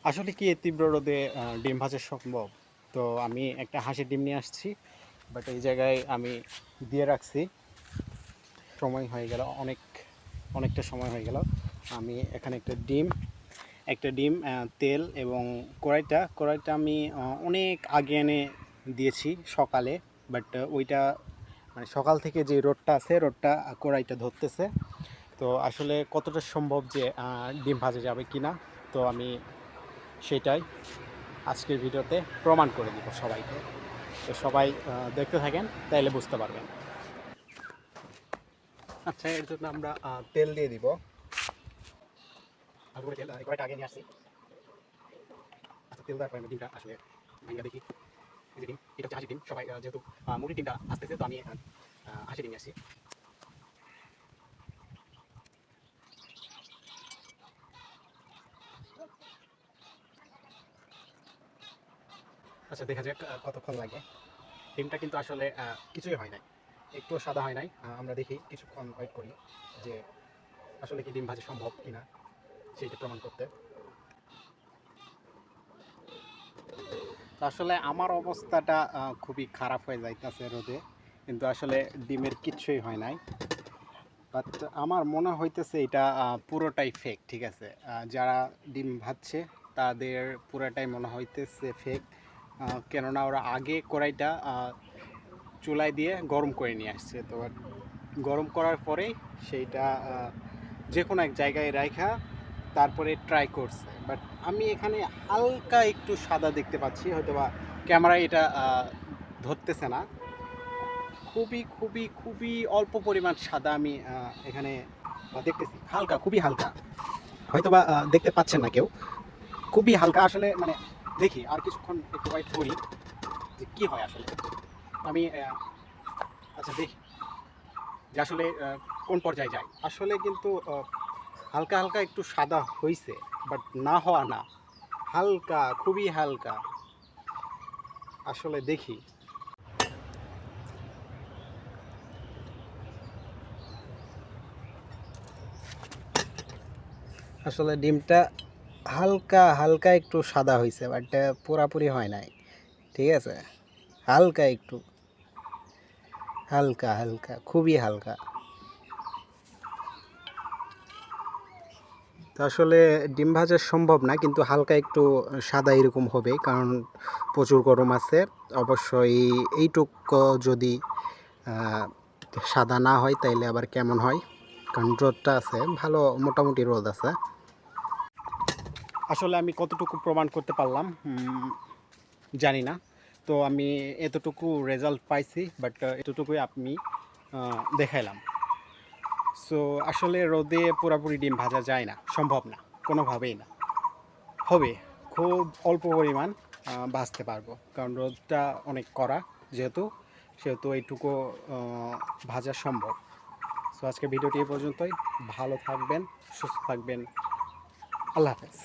আসলে কি এই তীব্র রোদে ডিম ভাজা সম্ভব? তো আমি একটা হাঁসের ডিম নিয়ে আসছি। বাট এই জায়গায় আমি দিয়ে রাখছি। সময় হয়ে গেল, অনেকটা সময় হয়ে গেল। আমি এখানে একটা ডিম তেল এবং কড়াইটা আমি অনেক আগে এনে দিয়েছি সকালে। বাট ওইটা মানে সকাল থেকে যে রোদটা আছে, রোদটা কড়াইটা ধরতেছে। তো আসলে কতটা সম্ভব যে ডিম ভাজা যাবে কি না, তো আমি সেটাই আজকের ভিডিওতে প্রমাণ করে দিব সবাইকে। তো সবাই দেখতে থাকেন, তাইলে বুঝতে পারবেন। আচ্ছা, এর জন্য আমরা তেল দিয়ে দিব। ভালো করে তেল কয়েকটা আগে নিয়ে আসছি। আচ্ছা, তেল দেওয়ার পরে আমি ডিমটা আসলে ভেঙে দেখি। এই যে ডিম, এটা হচ্ছে হাঁসির ডিম। সবাই যেহেতু মুরগির ডিমটা আসতেছে, তো আমি হাঁসির ডিম নিয়ে আসছি। আচ্ছা, দেখা যাক কতক্ষণ লাগে। ডিমটা কিন্তু আসলে কিছুই হয় নাই, একটুও সাদা হয় নাই। আমরা দেখি, কিছুক্ষণ ওয়েট করি যে আসলে কি ডিম ভাজা সম্ভব কিনা সেইটা প্রমাণ করতে। তো আসলে আমার অবস্থাটা খুবই খারাপ হয়ে যাইতেছে রোদে, কিন্তু আসলে ডিমের কিচ্ছুই হয় নাই। বাট আমার মনে হইতেছে এটা পুরোটাই ফেক। ঠিক আছে, যারা ডিম ভাজছে তাদের পুরোটাই মনে হইতেছে ফেক। কেননা ওরা আগে কড়াইটা চুলায় দিয়ে গরম করে নিয়ে আসছে। তো গরম করার পরেই সেইটা যে কোনো এক জায়গায় রাখা তারপরে ট্রাই করছে। বাট আমি এখানে হালকা একটু সাদা দেখতে পাচ্ছি, হয়তো বা ক্যামেরায় এটা ধরতেছে না। খুবই খুবই খুবই অল্প পরিমাণ সাদা আমি এখানে দেখতেছি, হালকা, খুবই হালকা। হয়তো বা দেখতে পাচ্ছেন না কেউ, খুবই হালকা আসলে। মানে দেখি আর কিছুক্ষণ একটু ওয়েট করি যে কী হয় আসলে। আমি আচ্ছা দেখি যে আসলে কোন পর্যায়ে যায়। আসলে কিন্তু হালকা হালকা একটু সাদা হইছে, বাট না হওয়া না, হালকা, খুবই হালকা। আসলে দেখি। আসলে ডিমটা হালকা হালকা একটু সাদা হয়েছে, বাট পুরাপুরি হয় নাই। ঠিক আছে, হালকা একটু, হালকা হালকা, খুবই হালকা। তো আসলে ডিম ভাজা সম্ভব না, কিন্তু হালকা একটু সাদা এরকম হবে, কারণ প্রচুর গরম আছে। অবশ্যই এইটুক যদি আহ, সাদা না হয় তাইলে আবার কেমন হয়, কারণ রোদটা আছে ভালো, মোটামুটি রোদ আছে। আসলে আমি কতটুকু প্রমাণ করতে পারলাম জানি না। তো আমি এতটুকু রেজাল্ট পাইছি, বাট এতটুকুই আমি দেখাইলাম। সো আসলে রোদে পুরোপুরি ডিম ভাজা যায় না, সম্ভব না, কোনোভাবেই না। হবে, খুব অল্প পরিমাণ ভাজতে পারবো, কারণ রোদটা অনেক কড়া যেহেতু, সেহেতু এইটুকু ভাজা সম্ভব। সো আজকে ভিডিওটি এই পর্যন্তই। ভালো থাকবেন, সুস্থ থাকবেন। আল্লাহ হাফেজ।